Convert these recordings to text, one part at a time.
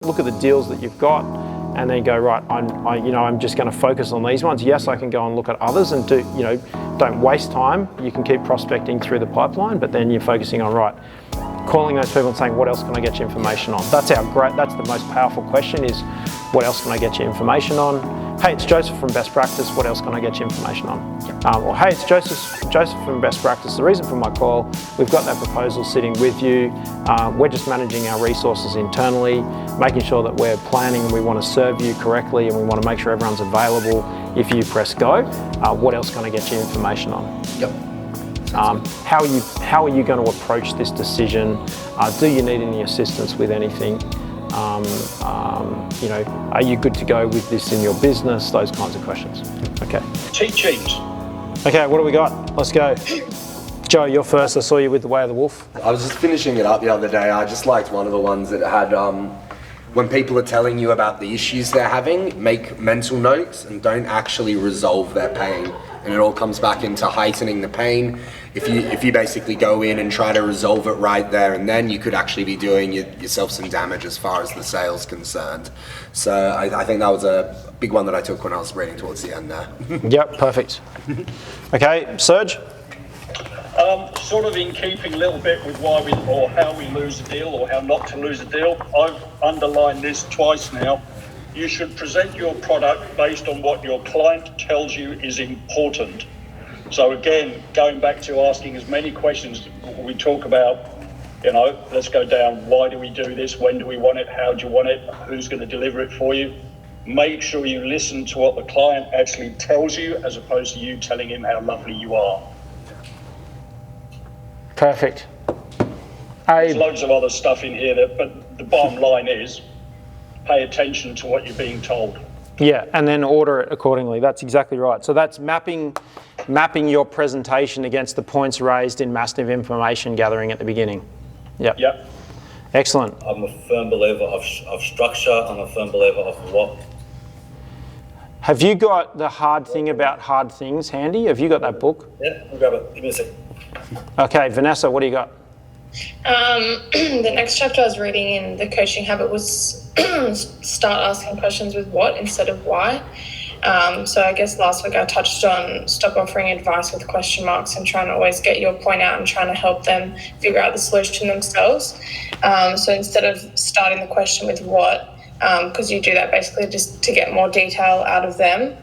Look at the deals that you've got and then go, right, I'm just going to focus on these ones. Yes, I can go and look at others and don't waste time. You can keep prospecting through the pipeline, but then you're focusing on, right, calling those people and saying, what else can I get you information on? That's the most powerful question is, what else can I get you information on? Hey, it's Joseph from Best Practice. What else can I get you information on? Or hey, it's Joseph from Best Practice. The reason for my call, we've got that proposal sitting with you. We're just managing our resources internally, making sure that we're planning and we want to serve you correctly and we want to make sure everyone's available if you press go. What else can I get you information on? Yep. How are you going to approach this decision? Do you need any assistance with anything? Are you good to go with this in your business? Those kinds of questions. Okay. Cheat sheets. Okay, what do we got? Let's go. Joe, you're first. I saw you with the Way of the Wolf. I was just finishing it up the other day. I just liked one of the ones that had, when people are telling you about the issues they're having, make mental notes and don't actually resolve their pain. And it all comes back into heightening the pain. If you basically go in and try to resolve it right there and then, you could actually be doing yourself some damage as far as the sale's concerned. So I think that was a big one that I took when I was reading towards the end there. Yep, perfect. Okay, Serge? Sort of in keeping a little bit with why or how we lose a deal or how not to lose a deal. I've underlined this twice now. You should present your product based on what your client tells you is important. So again, going back to asking as many questions, we talk about, let's go down, why do we do this? When do we want it? How do you want it? Who's going to deliver it for you? Make sure you listen to what the client actually tells you as opposed to you telling him how lovely you are. Perfect. There's loads of other stuff in here, but the bottom line is, pay attention to what you're being told. Yeah, and then order it accordingly. That's exactly right. So that's mapping your presentation against the points raised in massive information gathering at the beginning. Yep. Excellent. I'm a firm believer of structure. I'm a firm believer of what. Have you got The Hard Thing About Hard Things handy? Have you got that book? Yeah, I'll grab it. Give me a second. Okay, Vanessa, what do you got? The next chapter I was reading in The Coaching Habit was start asking questions with what instead of why. So I guess last week I touched on stop offering advice with question marks and trying to always get your point out and trying to help them figure out the solution themselves. So instead of starting the question with what, because you do that basically just to get more detail out of them,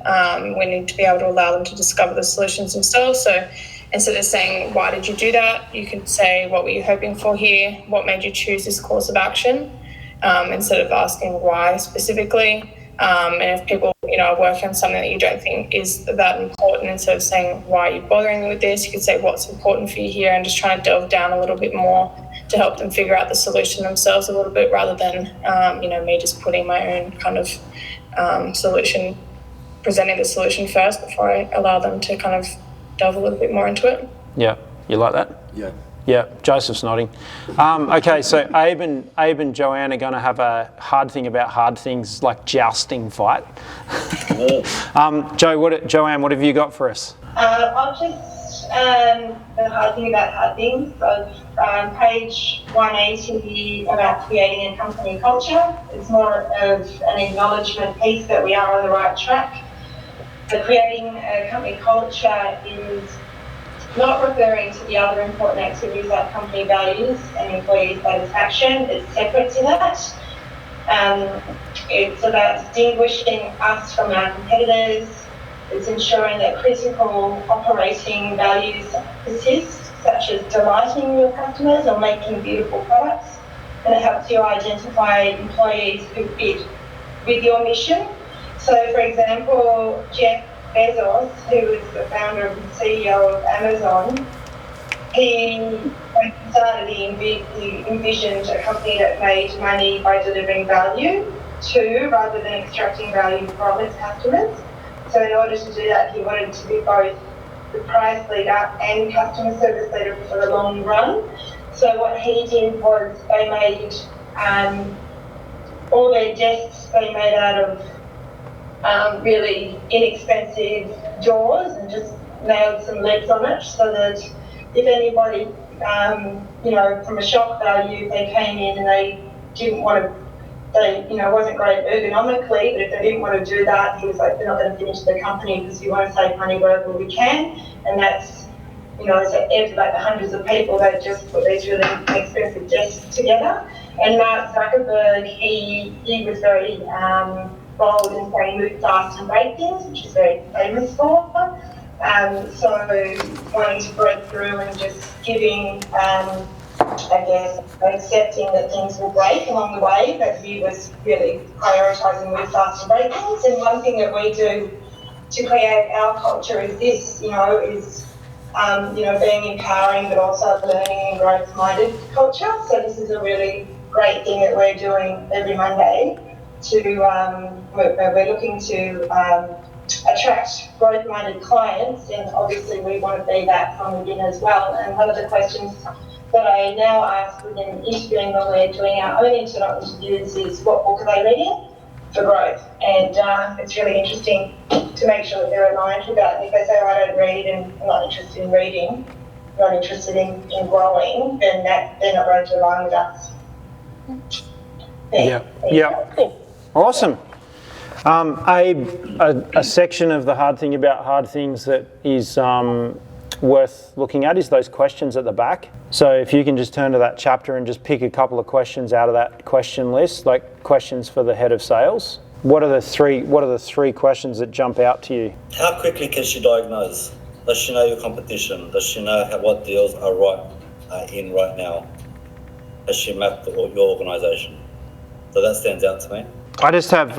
we need to be able to allow them to discover the solutions themselves. So instead of saying, why did you do that? You could say, what were you hoping for here? What made you choose this course of action? Instead of asking why specifically. And if people, are working on something that you don't think is that important, instead of saying, why are you bothering me with this? You could say, what's important for you here? And just trying to delve down a little bit more to help them figure out the solution themselves a little bit rather than, me just putting my own kind of solution, presenting the solution first before I allow them to kind of delve a little bit more into it. Yeah, you like that? Yeah, Joseph's nodding. Okay, so Abe and Joanne are going to have a hard thing about hard things, like jousting fight. Joanne, what have you got for us? I'll just, the hard thing about hard things, so page 180 about creating a company culture. It's more of an acknowledgement piece that we are on the right track. So creating a company culture is not referring to the other important activities like company values and employee satisfaction. It's separate to that. It's about distinguishing us from our competitors. It's ensuring that critical operating values persist, such as delighting your customers or making beautiful products. And it helps you identify employees who fit with your mission. So, for example, Jeff Bezos, who is the founder and CEO of Amazon, when he started, he envisioned a company that made money by delivering value to, rather than extracting value from its customers. So in order to do that, he wanted to be both the price leader and customer service leader for the long run. So what he did was they made all their desks they made out of really inexpensive doors and just nailed some legs on it so that if anybody, from a shock value, they came in and they didn't want to they, wasn't great ergonomically, but if they didn't want to do that, he was like, they're not going to finish the company because we want to save money wherever we can. And that's, so every, like the hundreds of people that just put these really expensive desks together. And Mark Zuckerberg, he was very bold in saying move fast and break things, which he's very famous for. So wanting to break through and just giving, I guess, accepting that things will break along the way, but he was really prioritising move fast and break things. And one thing that we do to create our culture is this, is being empowering but also learning and growth-minded culture. So this is a really great thing that we're doing every Monday we're looking to attract growth-minded clients, and obviously we want to be that from within as well. And one of the questions that I now ask within interviewing when we're doing our own internal interviews is what book are they reading for growth? And it's really interesting to make sure that they're aligned with that. And if they say, I don't read and I'm not interested in reading, not interested in growing, then they're not going to align with us. Yeah. Cool. Awesome. A section of the hard thing about hard things that is worth looking at is those questions at the back. So if you can just turn to that chapter and just pick a couple of questions out of that question list, like questions for the head of sales. What are the three questions that jump out to you? How quickly can she diagnose? Does she know your competition? Does she know what deals are in right now? Has she mapped your organisation? So that stands out to me. I just have,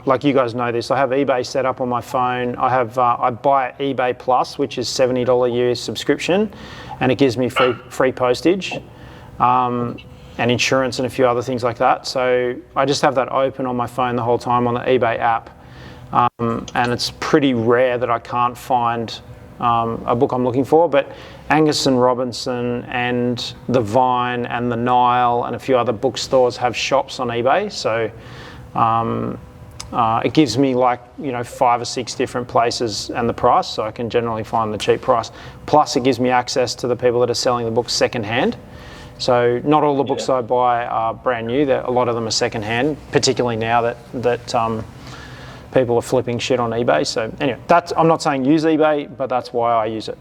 like you guys know this, I have eBay set up on my phone. I buy eBay Plus, which is $70 a year subscription, and it gives me free postage and insurance and a few other things like that. So I just have that open on my phone the whole time on the eBay app. And it's pretty rare that I can't find a book I'm looking for, but Angus and Robinson and the Vine and the Nile and a few other bookstores have shops on eBay. So it gives me 5 or 6 different places and the price, so I can generally find the cheap price. Plus it gives me access to the people that are selling the books secondhand. So not all the books I buy are brand new. A lot of them are secondhand, particularly now that people are flipping shit on eBay. So anyway, I'm not saying use eBay, but that's why I use it.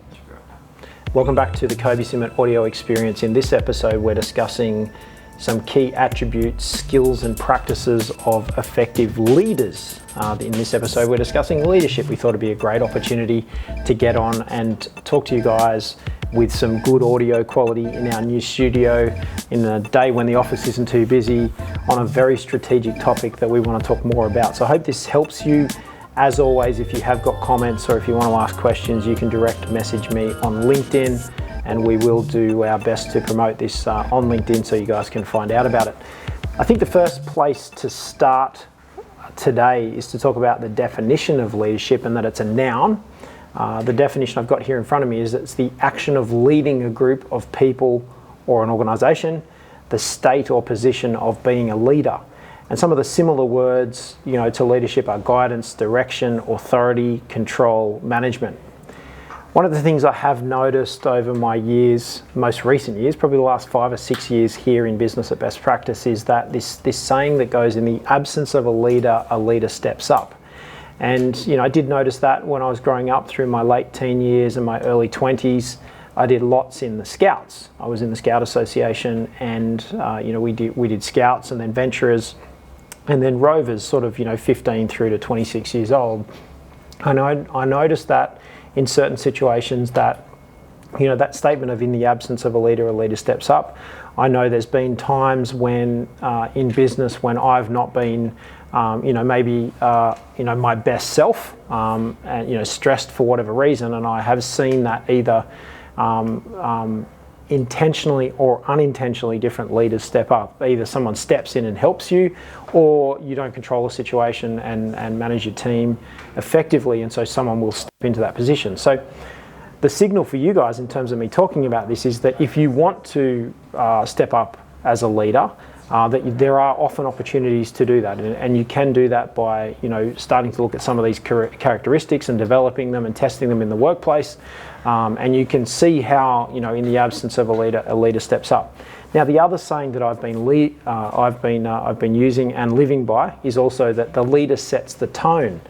Welcome back to the Kobi Simmet audio experience. In this episode, we're discussing some key attributes, skills and practices of effective leaders. In this episode, we're discussing leadership. We thought it'd be a great opportunity to get on and talk to you guys with some good audio quality in our new studio in a day when the office isn't too busy on a very strategic topic that we want to talk more about. So I hope this helps you. As always, if you have got comments or if you want to ask questions, you can direct message me on LinkedIn, and we will do our best to promote this on LinkedIn so you guys can find out about it. I think the first place to start today is to talk about the definition of leadership, and that it's a noun. The definition I've got here in front of me is it's the action of leading a group of people or an organisation, the state or position of being a leader. And some of the similar words, to leadership are guidance, direction, authority, control, management. One of the things I have noticed over my years, most recent years, probably the last 5 or 6 years here in business at Best Practice, is that this saying that goes, in the absence of a leader steps up. And I did notice that when I was growing up through my late teen years and my early 20s. I did lots in the Scouts. I was in the Scout Association, and we did Scouts and then Venturers and then Rovers, sort of 15 through to 26 years old. And I noticed that in certain situations that that statement of in the absence of a leader steps up. I know there's been times when in business when I've not been my best self, and stressed for whatever reason, and I have seen that either intentionally or unintentionally different leaders step up. Either someone steps in and helps you, or you don't control the situation and manage your team effectively, and so someone will step into that position. So the signal for you guys in terms of me talking about this is that if you want to step up as a leader, there are often opportunities to do that, and you can do that by starting to look at some of these characteristics and developing them and testing them in the workplace, and you can see how in the absence of a leader steps up. Now, the other saying that I've been using and living by is also that the leader sets the tone.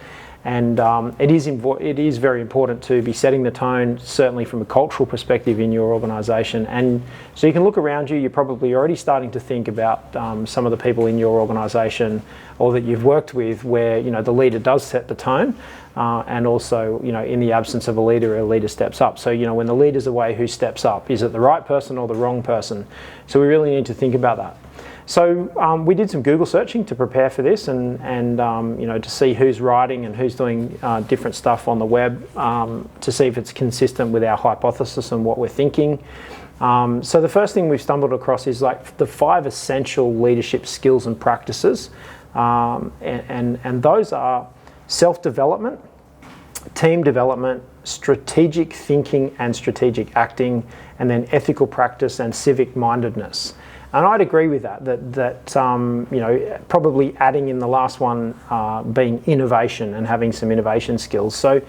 And it is very important to be setting the tone, certainly from a cultural perspective in your organisation. And so you can look around you, you're probably already starting to think about some of the people in your organisation or that you've worked with where the leader does set the tone, and also in the absence of a leader steps up. So when the leader's away, who steps up? Is it the right person or the wrong person? So we really need to think about that. So we did some Google searching to prepare for this, and to see who's writing and who's doing different stuff on the web, to see if it's consistent with our hypothesis and what we're thinking. So the first thing we've stumbled across is like the 5 essential leadership skills and practices, and those are self-development, team development, strategic thinking and strategic acting, and then ethical practice and civic mindedness. And I'd agree with that probably adding in the last one being innovation and having some innovation skills. So,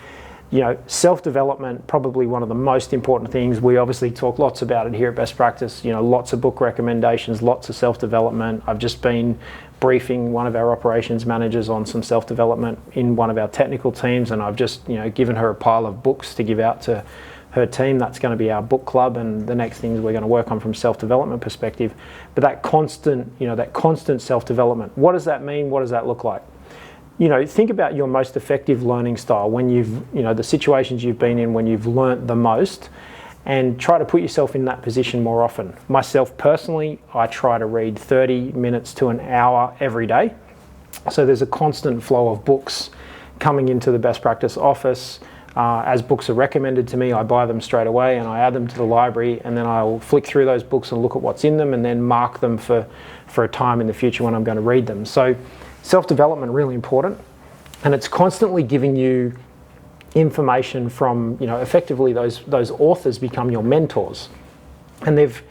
self-development, probably one of the most important things. We obviously talk lots about it here at Best Practice, lots of book recommendations, lots of self-development. I've just been briefing one of our operations managers on some self-development in one of our technical teams, and I've just, given her a pile of books to give out to her team. That's going to be our book club, and the next things we're going to work on from self-development perspective. But that constant self-development, what does that mean? What does that look like? Think about your most effective learning style when you've, the situations you've been in when you've learnt the most, and try to put yourself in that position more often. Myself personally, I try to read 30 minutes to an hour every day. So there's a constant flow of books coming into the Best Practice office. As books are recommended to me, I buy them straight away and I add them to the library, and then I'll flick through those books and look at what's in them and then mark them for a time in the future when I'm going to read them. So self-development, really important, and it's constantly giving you information from, effectively those authors become your mentors, and they've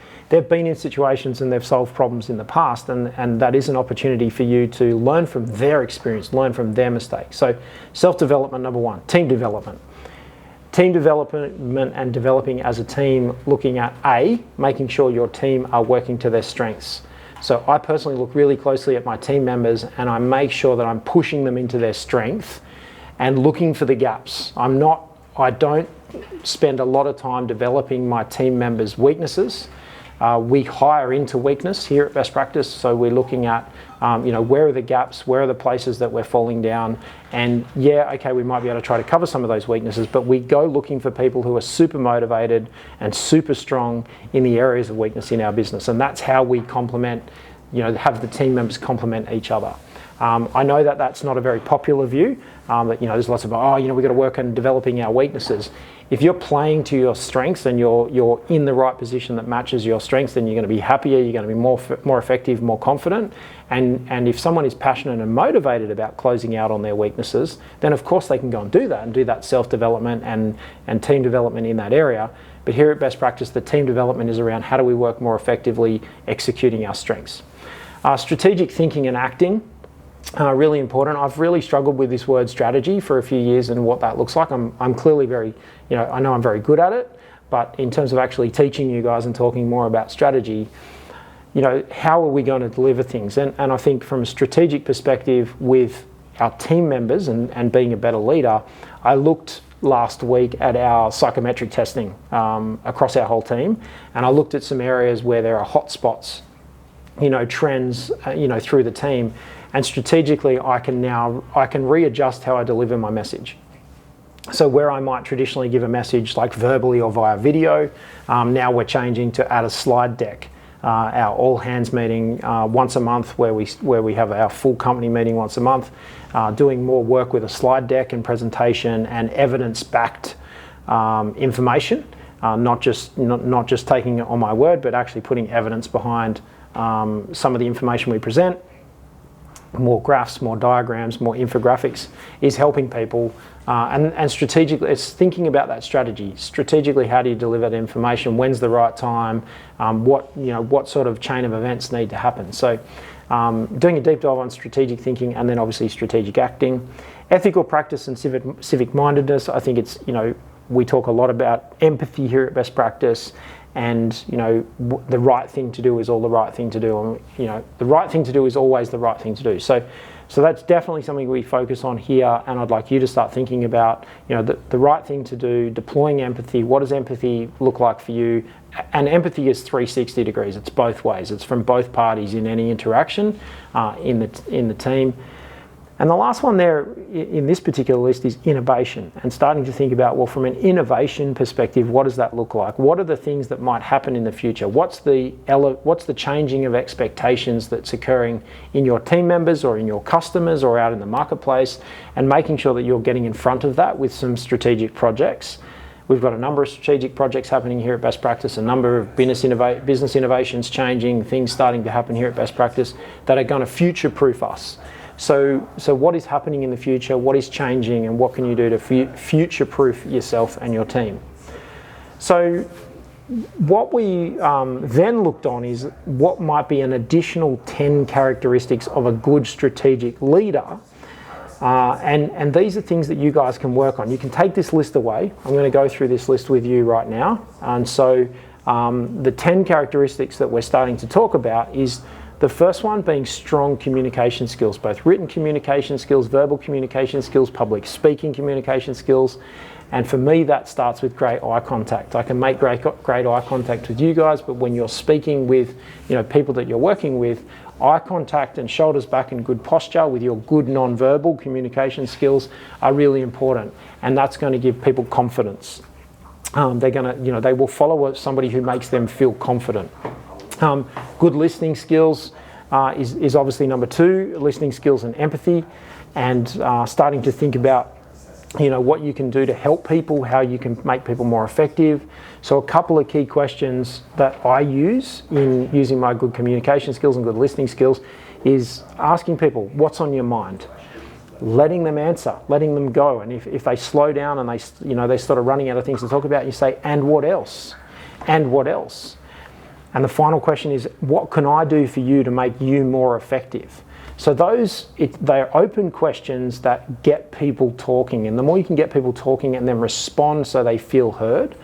been in situations and they've solved problems in the past, and that is an opportunity for you to learn from their experience, learn from their mistakes. So self-development, number 1. Team development and developing as a team, looking at making sure your team are working to their strengths. So I personally look really closely at my team members and I make sure that I'm pushing them into their strength and looking for the gaps. I don't spend a lot of time developing my team members' weaknesses. We hire into weakness here at Best Practice, so we're looking at, where are the gaps, where are the places that we're falling down, and we might be able to try to cover some of those weaknesses, but we go looking for people who are super motivated and super strong in the areas of weakness in our business, and that's how we complement, have the team members complement each other. I know that that's not a very popular view, that there's lots of, we've got to work on developing our weaknesses. If you're playing to your strengths and you're in the right position that matches your strengths, then you're going to be happier, you're going to be more effective, more confident. And if someone is passionate and motivated about closing out on their weaknesses, then of course they can go and do that self-development and team development in that area. But here at Best Practice, the team development is around how do we work more effectively executing our strengths. Strategic thinking and acting. Really important. I've really struggled with this word strategy for a few years and what that looks like. I'm clearly very, I know I'm very good at it, but in terms of actually teaching you guys and talking more about strategy, how are we going to deliver things? And I think from a strategic perspective with our team members and being a better leader, I looked last week at our psychometric testing across our whole team, and I looked at some areas where there are hot spots, trends, through the team. And strategically, I can readjust how I deliver my message. So where I might traditionally give a message like verbally or via video, now we're changing to add a slide deck. Our all hands meeting once a month, where we have our full company meeting once a month, doing more work with a slide deck and presentation and evidence-backed information, not just taking it on my word, but actually putting evidence behind some of the information we present. more graphs, more diagrams, more infographics, is helping people. And strategically, it's thinking about that strategy. Strategically, how do you deliver that information? When's the right time? What sort of chain of events need to happen? So, doing a deep dive on strategic thinking, and then obviously strategic acting, ethical practice and civic mindedness. I think it's, we talk a lot about empathy here at Best Practice, and the right thing to do is all the right thing to do. And, the right thing to do is always the right thing to do. So that's definitely something we focus on here, and I'd like you to start thinking about, the right thing to do, deploying empathy. What does empathy look like for you? And empathy is 360 degrees. It's both ways. It's from both parties in any interaction in the team. And the last one there in this particular list is innovation, and starting to think about, well, from an innovation perspective, what does that look like? What are the things that might happen in the future? What's the changing of expectations that's occurring in your team members or in your customers or out in the marketplace, and making sure that you're getting in front of that with some strategic projects. We've got a number of strategic projects happening here at Best Practice, a number of business innovations changing, things starting to happen here at Best Practice that are going to future-proof us. So what is happening in the future, what is changing, and what can you do to future-proof yourself and your team? So what we then looked on is what might be an additional 10 characteristics of a good strategic leader. And these are things that you guys can work on. You can take this list away. I'm going to go through this list with you right now. And so the 10 characteristics that we're starting to talk about is the first one being strong communication skills, both written communication skills, verbal communication skills, public speaking communication skills. And for me, that starts with great eye contact. I can make great eye contact with you guys, but when you're speaking with people that you're working with, eye contact and shoulders back and good posture with your good non-verbal communication skills are really important. And that's going to give people confidence. They're going to, they will follow somebody who makes them feel confident. Good listening skills is obviously number 2, listening skills and empathy, and starting to think about what you can do to help people, how you can make people more effective. So a couple of key questions that I use in using my good communication skills and good listening skills is asking people, what's on your mind? Letting them answer, letting them go. And if they slow down and they start running out of things to talk about, you say, and what else? And what else? And the final question is, what can I do for you to make you more effective? So they're open questions that get people talking. And the more you can get people talking and then respond so they feel heard.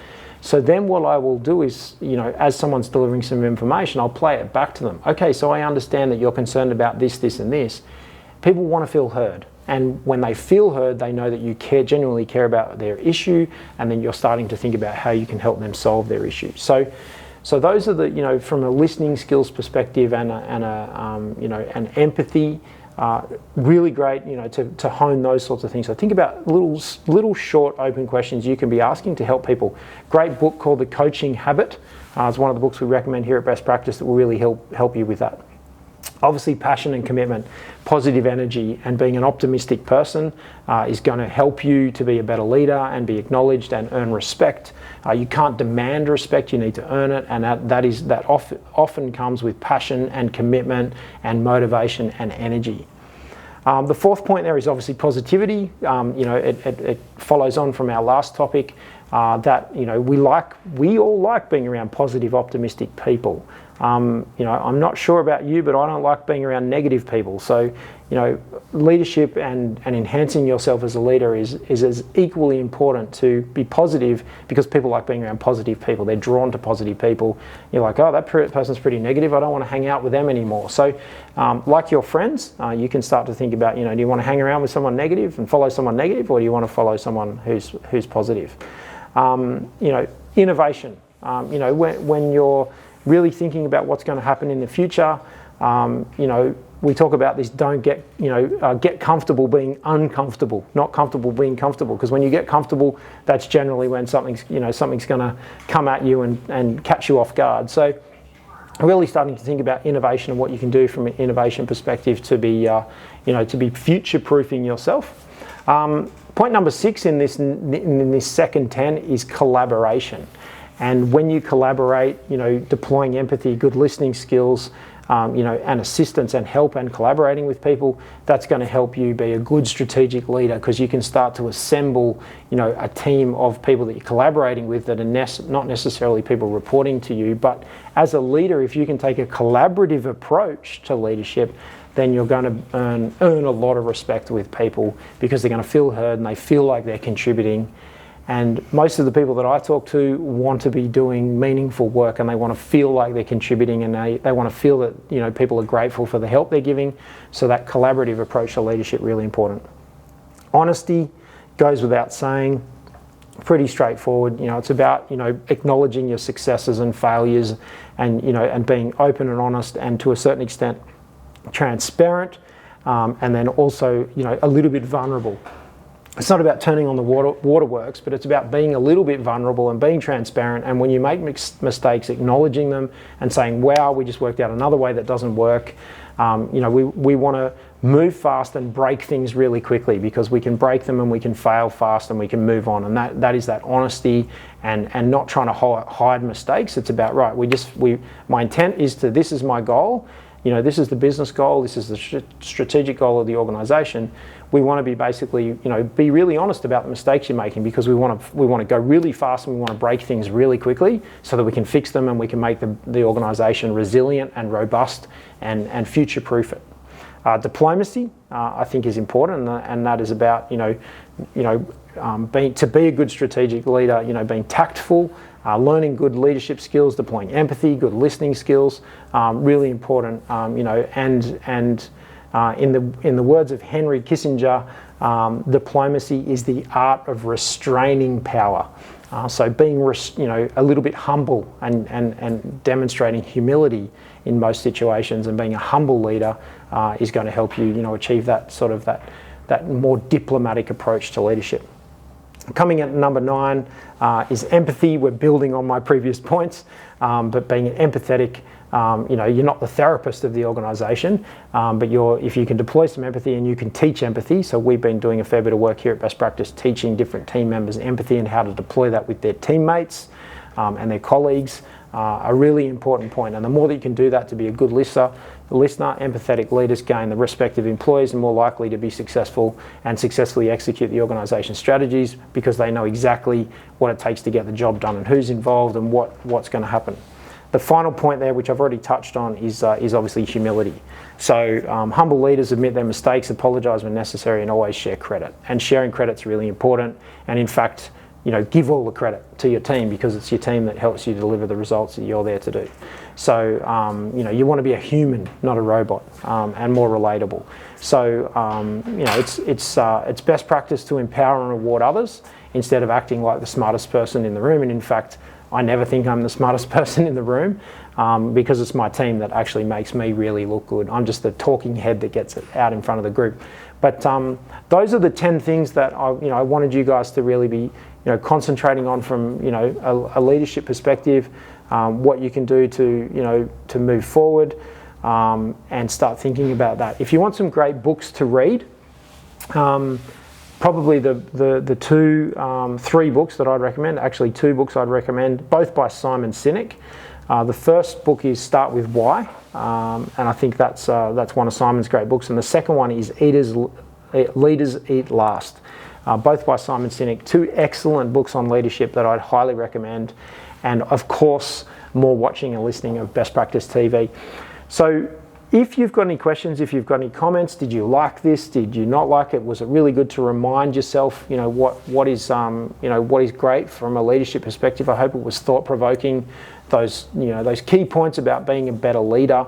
So then what I will do is, as someone's delivering some information, I'll play it back to them. Okay, so I understand that you're concerned about this, this, and this. People want to feel heard. And when they feel heard, they know that you genuinely care about their issue, and then you're starting to think about how you can help them solve their issue. So those are the, from a listening skills perspective and an empathy, really great, to hone those sorts of things. So think about little short open questions you can be asking to help people. Great book called The Coaching Habit. It's one of the books we recommend here at Best Practice that will really help you with that. Obviously, passion and commitment, positive energy, and being an optimistic person is going to help you to be a better leader and be acknowledged and earn respect. You can't demand respect, you need to earn it, and that often comes with passion and commitment and motivation and energy. The fourth point there is obviously positivity. It follows on from our last topic that we all like being around positive, optimistic people. I'm not sure about you, but I don't like being around negative people. So, leadership and enhancing yourself as a leader is as equally important to be positive, because people like being around positive people. They're drawn to positive people. You're like, oh, that person's pretty negative. I don't want to hang out with them anymore. So, like your friends, you can start to think about, do you want to hang around with someone negative and follow someone negative, or do you want to follow someone who's positive? Innovation. When you're really thinking about what's going to happen in the future, we talk about this, don't get comfortable being uncomfortable, not comfortable being comfortable, because when you get comfortable, that's generally when something's going to come at you and catch you off guard. So really starting to think about innovation and what you can do from an innovation perspective to be future-proofing yourself. Point number 6 in this second 10 is collaboration. And when you collaborate, deploying empathy, good listening skills, and assistance and help and collaborating with people, that's going to help you be a good strategic leader, because you can start to assemble, a team of people that you're collaborating with that are not necessarily people reporting to you. But as a leader, if you can take a collaborative approach to leadership, then you're going to earn a lot of respect with people, because they're going to feel heard and they feel like they're contributing. And most of the people that I talk to want to be doing meaningful work, and they want to feel like they're contributing, and they want to feel that people are grateful for the help they're giving. So that collaborative approach to leadership, really important. Honesty goes without saying. Pretty straightforward. It's about acknowledging your successes and failures, and being open and honest, and to a certain extent transparent, and then also a little bit vulnerable. It's not about turning on the waterworks, but it's about being a little bit vulnerable and being transparent. And when you make mistakes, acknowledging them and saying, wow, we just worked out another way that doesn't work. We want to move fast and break things really quickly, because we can break them and we can fail fast and we can move on. And that is that honesty, and not trying to hide mistakes. It's about, right, my intent is this is my goal. This is the business goal, this is the strategic goal of the organisation. We want to be basically, be really honest about the mistakes you're making, because we want to go really fast and we want to break things really quickly so that we can fix them and we can make the organisation resilient and robust and future-proof it. Diplomacy, I think, is important, and that is about, to be a good strategic leader, being tactful, learning good leadership skills, deploying empathy, good listening skills, really important. In the words of Henry Kissinger, diplomacy is the art of restraining power. So being a little bit humble and demonstrating humility in most situations, and being a humble leader is going to help you achieve that more diplomatic approach to leadership. Coming at number 9 is empathy. We're building on my previous points, but being empathetic. You're not the therapist of the organisation, but if you can deploy some empathy and you can teach empathy. So we've been doing a fair bit of work here at Best Practice, teaching different team members empathy and how to deploy that with their teammates and their colleagues. A really important point. And the more that you can do that to be a good listener, empathetic leaders gain the respect of employees and more likely to be successful and successfully execute the organisation strategies, because they know exactly what it takes to get the job done and who's involved and what's going to happen. The final point there, which I've already touched on, is obviously humility. So humble leaders admit their mistakes, apologise when necessary, and always share credit. And sharing credit's really important. And in fact, give all the credit to your team, because it's your team that helps you deliver the results that you're there to do. So, you want to be a human, not a robot, and more relatable. So, it's best practice to empower and reward others instead of acting like the smartest person in the room. And in fact, I never think I'm the smartest person in the room, because it's my team that actually makes me really look good. I'm just the talking head that gets it out in front of the group. But those are the 10 things that I wanted you guys to really be concentrating on from a leadership perspective, what you can do to move forward, and start thinking about that. If you want some great books to read, probably the 3 books that I'd recommend, actually 2 books I'd recommend, both by Simon Sinek. The first book is Start With Why, and I think that's one of Simon's great books. And the second one is Leaders Eat Last, both by Simon Sinek. 2 excellent books on leadership that I'd highly recommend. And of course, more watching and listening of Best Practice TV. So if you've got any questions, if you've got any comments, did you like this? Did you not like it? Was it really good to remind yourself, what is great from a leadership perspective? I hope it was thought-provoking. Those key points about being a better leader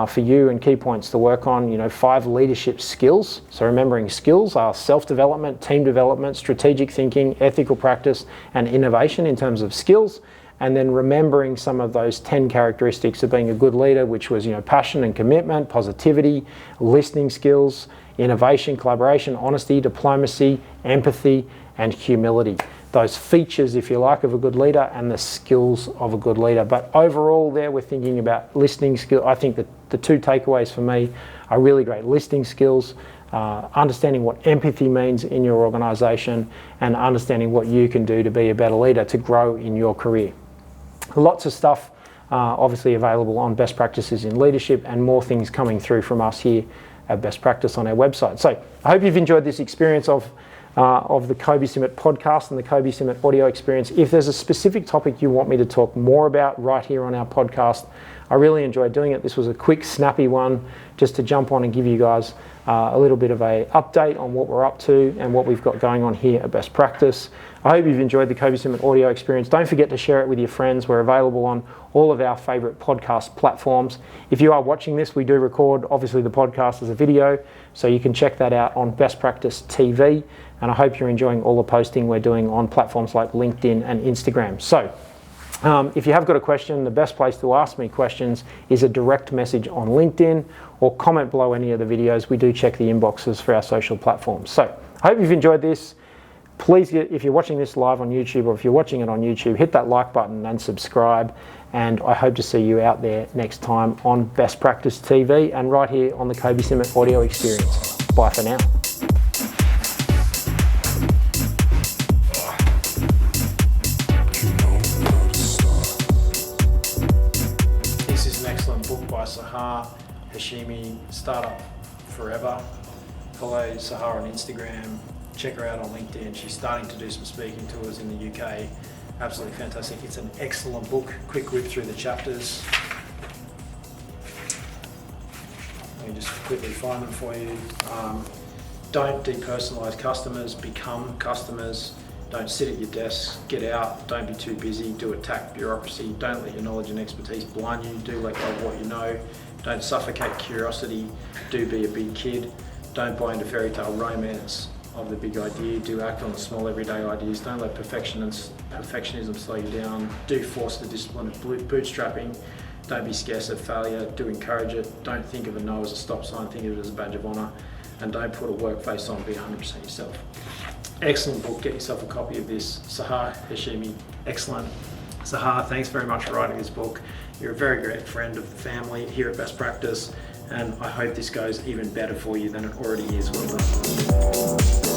for you, and key points to work on. 5 leadership skills. So remembering skills are self-development, team development, strategic thinking, ethical practice, and innovation in terms of skills. And then remembering some of those 10 characteristics of being a good leader, which was, passion and commitment, positivity, listening skills, innovation, collaboration, honesty, diplomacy, empathy, and humility. Those features, if you like, of a good leader and the skills of a good leader. But overall there, we're thinking about listening skills. I think that the 2 takeaways for me are really great. Listening skills, understanding what empathy means in your organisation, and understanding what you can do to be a better leader, to grow in your career. Lots of stuff obviously available on Best Practices in Leadership, and more things coming through from us here at Best Practice on our website. So I hope you've enjoyed this experience of the Kobi Simmet podcast and the Kobi Simmet audio experience. If there's a specific topic you want me to talk more about right here on our podcast, I really enjoyed doing it. This was a quick, snappy one just to jump on and give you guys a little bit of a update on what we're up to and what we've got going on here at Best Practice. I hope you've enjoyed the Kobi Simmet audio experience. Don't forget to share it with your friends. We're available on all of our favourite podcast platforms. If you are watching this, we do record, obviously, the podcast as a video, so you can check that out on Best Practice TV. And I hope you're enjoying all the posting we're doing on platforms like LinkedIn and Instagram. So if you have got a question, the best place to ask me questions is a direct message on LinkedIn or comment below any of the videos. We do check the inboxes for our social platforms. So I hope you've enjoyed this. Please, if you're watching this live on YouTube or if you're watching it on YouTube, hit that like button and subscribe. And I hope to see you out there next time on Best Practice TV and right here on the Kobi Simmet audio experience. Bye for now. This is an excellent book by Sahar, Hashemi, Startup Forever. Follow Sahar on Instagram. Check her out on LinkedIn. She's starting to do some speaking tours in the UK. Absolutely fantastic. It's an excellent book. Quick whip through the chapters. Let me just quickly find them for you. Don't depersonalize customers, become customers. Don't sit at your desk, get out, don't be too busy, do attack bureaucracy, don't let your knowledge and expertise blind you, do let go of what you know. Don't suffocate curiosity, do be a big kid. Don't buy into fairy tale romance of the big idea, do act on the small everyday ideas, don't let perfectionism slow you down, do force the discipline of bootstrapping, don't be scarce of failure, do encourage it, don't think of a no as a stop sign, think of it as a badge of honour, and don't put a work face on, be 100% yourself. Excellent book, get yourself a copy of this. Sahar, Hashemi, excellent. Sahar, thanks very much for writing this book. You're a very great friend of the family here at Best Practice, and I hope this goes even better for you than it already is. Well done.